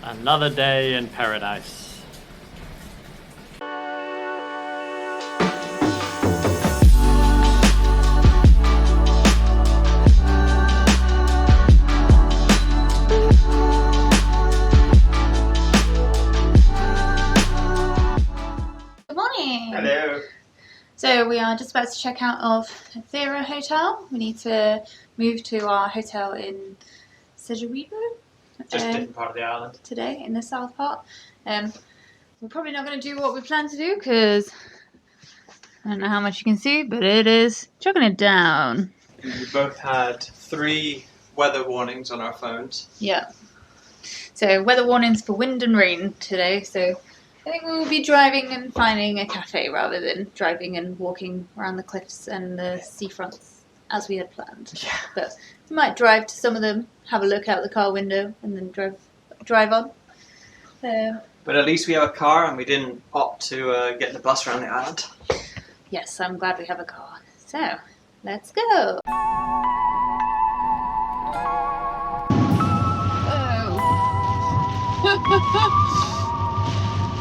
Another day in paradise. Good morning. Hello. So we are just about to check out of d.n.a hotel. We need to move to our hotel in Jeju. Just a different part of the island. Today in the south part. We're probably not going to do what we plan to do because I don't know how much you can see, but it is chugging it down. We both had 3 weather warnings on our phones. Yeah. So weather warnings for wind and rain today. So I think we will be driving and finding a cafe rather than driving and walking around the cliffs and the seafronts as we had planned. Yeah. But we might drive to some of them, have a look out the car window, and then drive on. But at least we have a car and we didn't opt to get the bus around the island. Yes, I'm glad we have a car. So, let's go.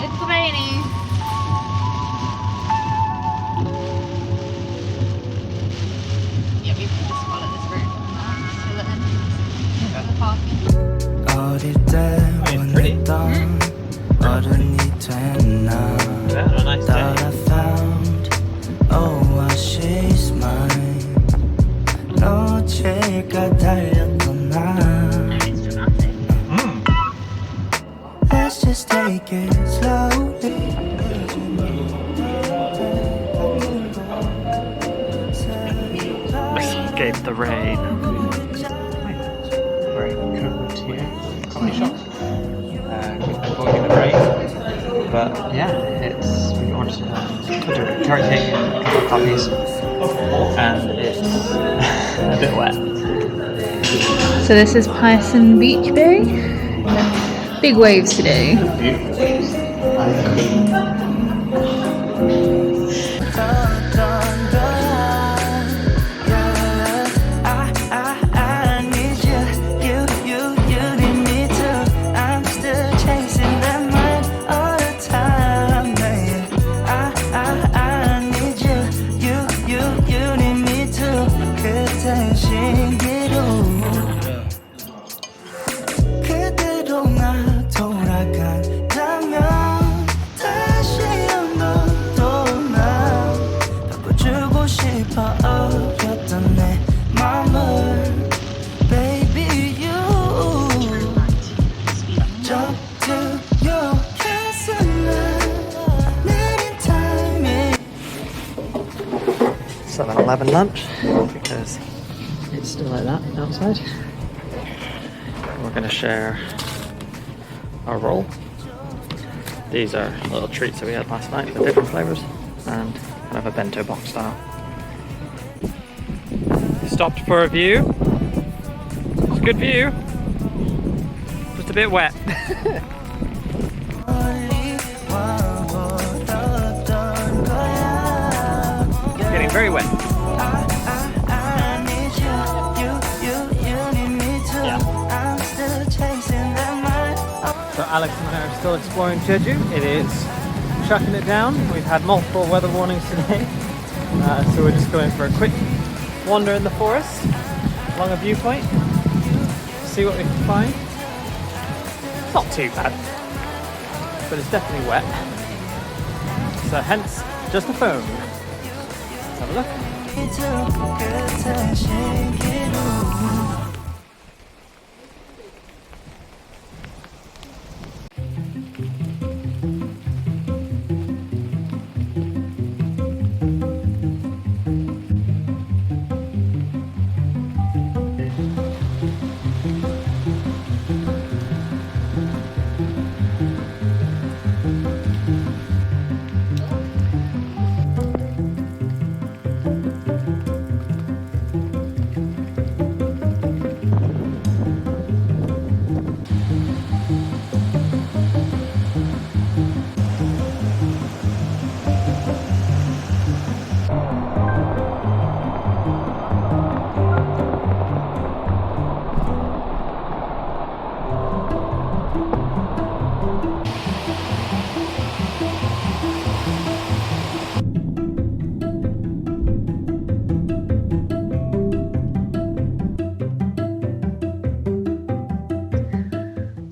It's raining. Yeah, we can just follow this route. Fill it in. For the parking. 어릴 때 원했던 어른이 됐나 Yeah, a nice Thought day. I found oasis mine 놓칠까 달렸던 나 It's dramatic. Let's just take it slowly Escape the rain. Very cold here. Coffee shop. Avoiding the rain. But yeah, it's we ordered a curry cake and a couple of coffees. And it's a bit wet. So this is Python Beach Bay. Big waves today. I need you need me too I'm still chasing that mind all the time babe. I need you need me too 그때 신기루 그대로 나 돌아간다면 다시 한번또 나 바꿔주고 싶어 어렸던 내 맘을 Baby you Jump to your castle 내린 timing 7-Eleven lunch because it's still like that outside. We're going to share our roll. These are little treats that we had last night with different flavours and kind of a bento box style. Stopped for a view. It's a good view. Just a bit wet. Getting very wet. So Alex and I are still exploring Jeju. It is chucking it down. We've had multiple weather warnings today. So we're just going for a quick wander in the forest along a viewpoint. See what we can find. It's not too bad, but it's definitely wet. So hence, just a phone. Let's have a look.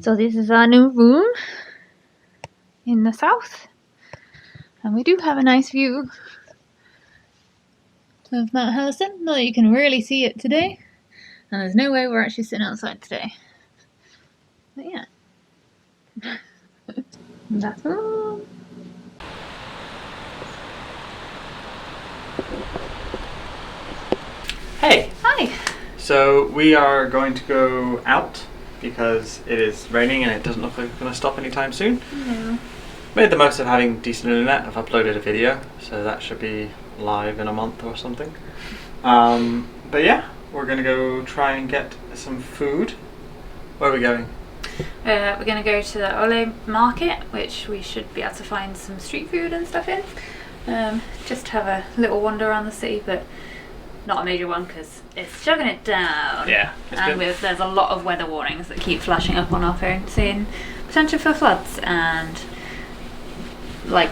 So this is our new room in the south, and we do have a nice view of Mount Hellison. Not that you can really see it today, and there's no way we're actually sitting outside today. But yeah, that's all. Hey! Hi. So we are going to go out because it is raining and it doesn't look like it's going to stop anytime soon. No. Made the most of having decent internet. I've uploaded a video, so that should be live in a month or something. But yeah, we're going to go try and get some food. Where are we going? We're going to go to the Ole market, which we should be able to find some street food and stuff in. Just have a little wander around the city, but not a major one because it's chugging it down. Yeah. And there's a lot of weather warnings that keep flashing up on our phone saying potential for floods and like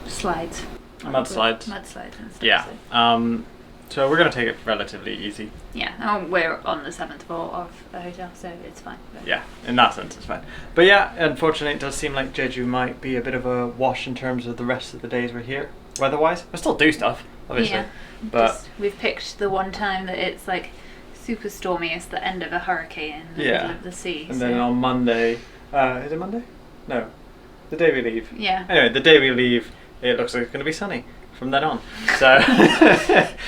slides. Mudslides. Mudslides and stuff. Yeah. So. So we're going to take it relatively easy. Yeah, and we're on the 7th floor of a hotel, so it's fine. But Yeah, in that sense it's fine. But yeah, unfortunately it does seem like Jeju might be a bit of a wash in terms of the rest of the days we're here, weather-wise. We'll still do stuff, obviously. Yeah, but we've picked the one time that it's like super stormy. It's the end of a hurricane in the middle of the sea. And then on Monday, is it Monday? No, the day we leave. Yeah. Anyway, the day we leave, it looks like it's going to be sunny from then on. So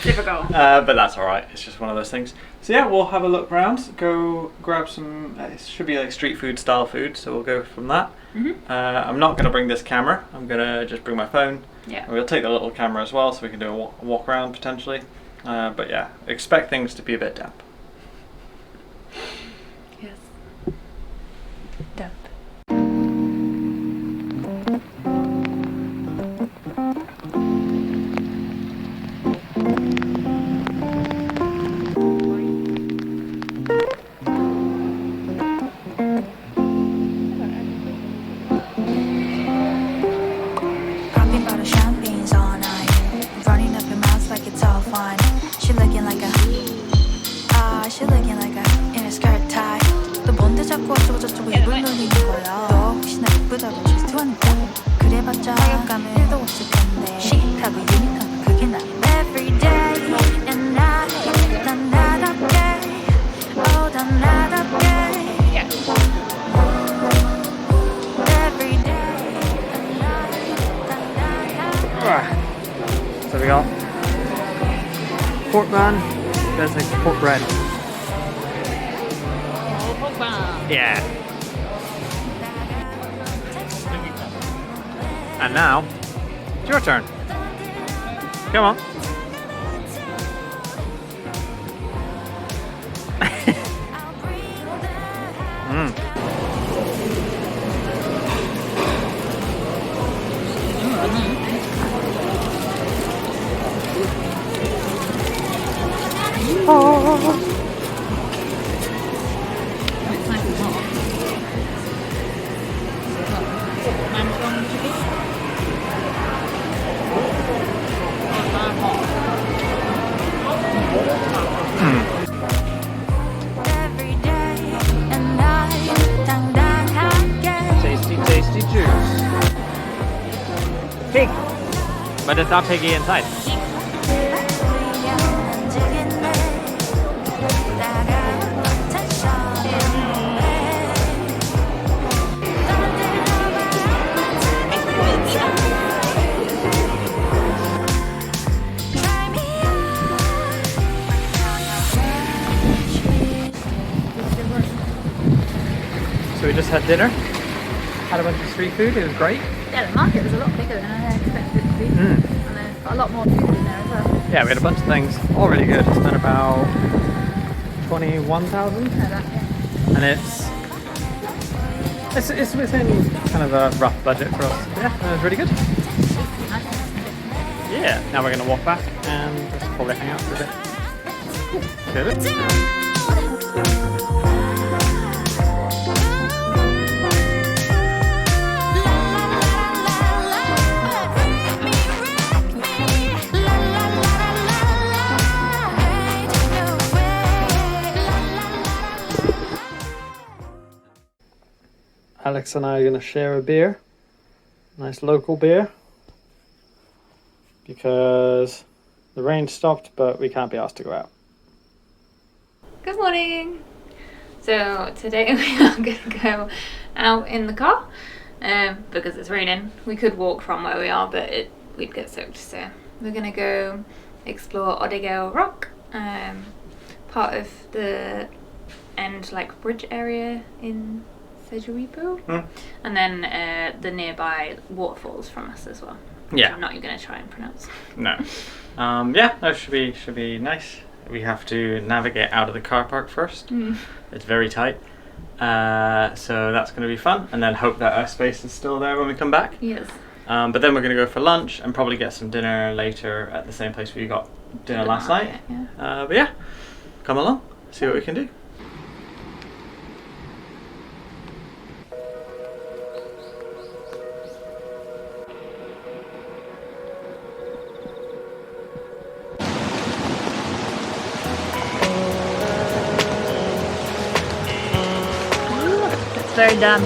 Difficult. but that's all right. It's just one of those things. So yeah, we'll have a look around. Go grab some. It should be like street food style food. So we'll go from that. I'm not going to bring this camera. I'm going to just bring my phone. Yeah. And we'll take the little camera as well, so we can do a walk around potentially. But yeah, expect things to be a bit damp. Yes. Dump. Popping bottle champagnes all night, running up your mouth like it's all fine. She looking like a in a skirt tie. 또 뭔데 자꾸 어쩌고 저쩌고 입을 놀리는 거야. 너 혹시나 예쁘다고 질투하는 거야. 그래봤자 타격감은 1도 없을 텐데. 시크하고 유니크한 그게 나. Every day and night 난 나답게, oh 난 나답게. Every day and night 난 나답게. So we got pork bun. There's like pork bread. Yeah. And now, it's your turn. Come on. Every day and night 당당하게. Tasty, tasty juice. Pig. But it's not piggy inside. So we just had dinner, had a bunch of street food, it was great. Yeah, the market was a lot bigger than I expected it to be. And there's a lot more food in there as well. Yeah, we had a bunch of things, all really good. Spent about 21,000, and it's within kind of a rough budget for us. Yeah, it was really good. Yeah, now we're gonna walk back and just probably hang out for a bit. Good. Alex and I are going to share a beer. Nice local beer. Because the rain stopped, but we can't be asked to go out. Good morning! So today we are going to go out in the car because it's raining. We could walk from where we are, but we'd get soaked. So we're going to go explore Odegeo Rock, part of the end like bridge area in Jeju, and then the nearby waterfalls from us as well. Yeah. I'm not even going to try and pronounce. No. Yeah, that should be nice. We have to navigate out of the car park first. It's very tight. So that's going to be fun. And then hope that our space is still there when we come back. Yes. But then we're going to go for lunch and probably get some dinner later at the same place we got dinner last night. Yeah. But yeah, come along, see what we can do. It's very damp.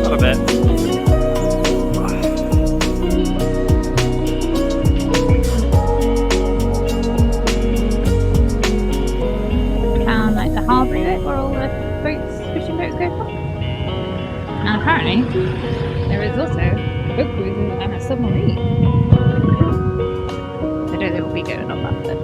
A bit. Found like the harbour bit where all the fishing boats go from. And apparently there is also boat cruises and a submarine. I don't think we'll be going on that bit.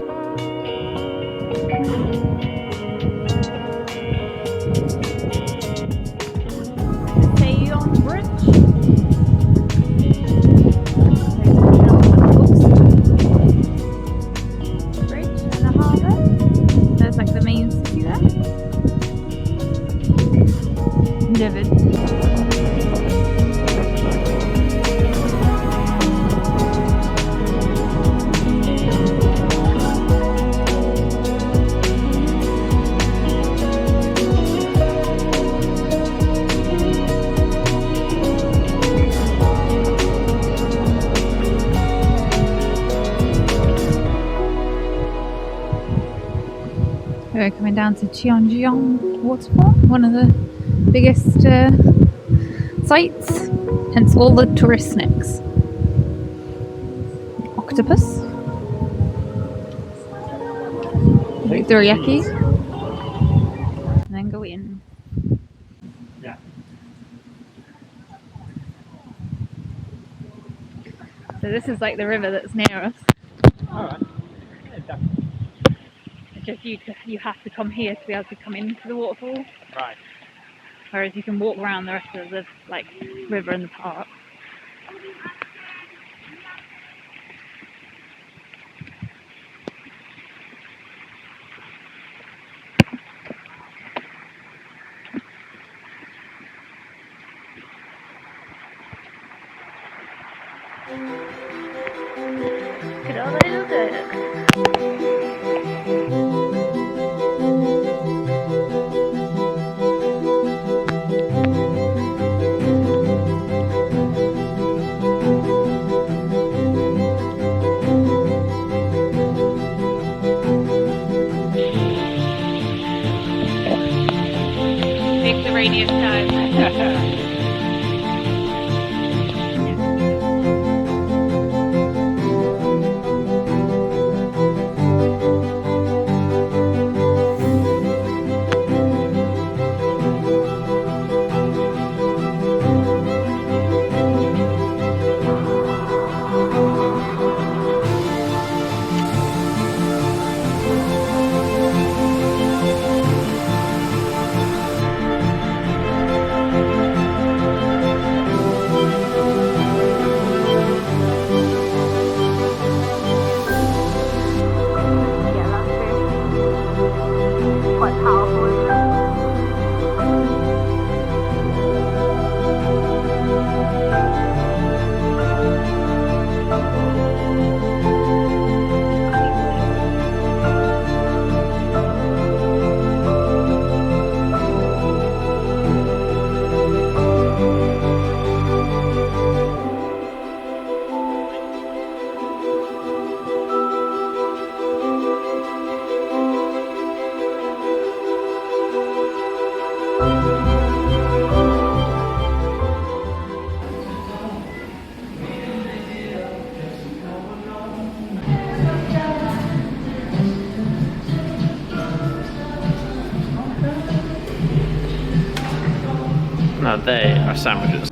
We're coming down to Cheonjiang Waterfall, one of the biggest sites, hence all the tourist snacks. Octopus, teriyaki, and then go in. Yeah. So this is like the river that's near us. Alright. Just you have to come here to be able to come into the waterfall. Right. Whereas you can walk around the rest of the like river and the park. Look at all the little birds. Pick the rainiest time. they are sandwiches.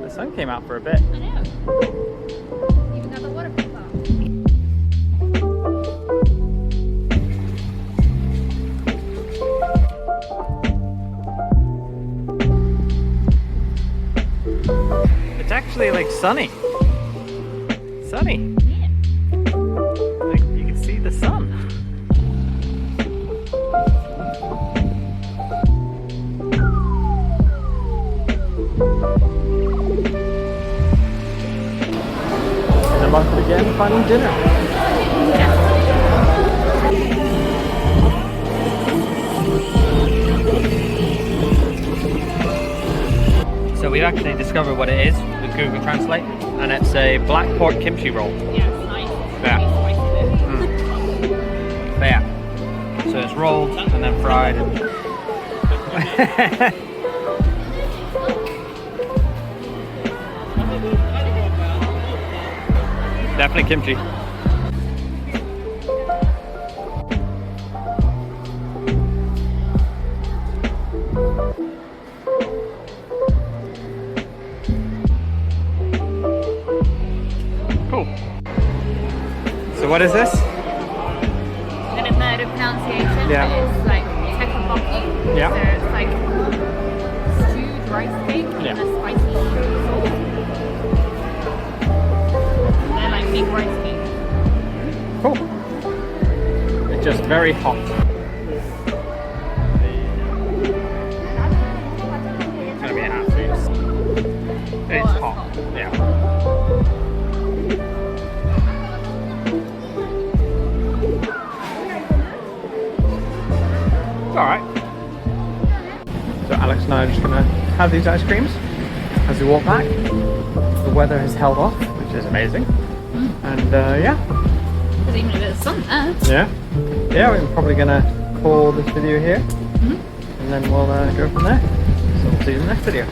The sun came out for a bit. I know. Even got the waterfall. It's actually like sunny. Sunny. Yeah. Like you can see the sun. And I'm off again finding dinner. So we've actually discovered what it is with Google Translate, and it's a black pork kimchi roll. Yeah, it's nice. Yeah. Really spicy. But yeah, so it's rolled and then fried. Definitely kimchi. Cool. So what is this? I don't know the pronunciation, Yeah. but it's like tteokbokki. Yeah. So it's like stewed rice cake Yeah. in a spicy sauce. They're like big rice cakes. Cool. It's just very hot. It's gonna be a half piece. It's hot. Yeah. It's alright. So Alex and I are just gonna have these ice creams as we walk back. The weather has held off, which is amazing. And yeah. There's even a bit of sun there. Yeah. Yeah, we're probably gonna call this video here. And then we'll go from there. So we'll see you in the next video.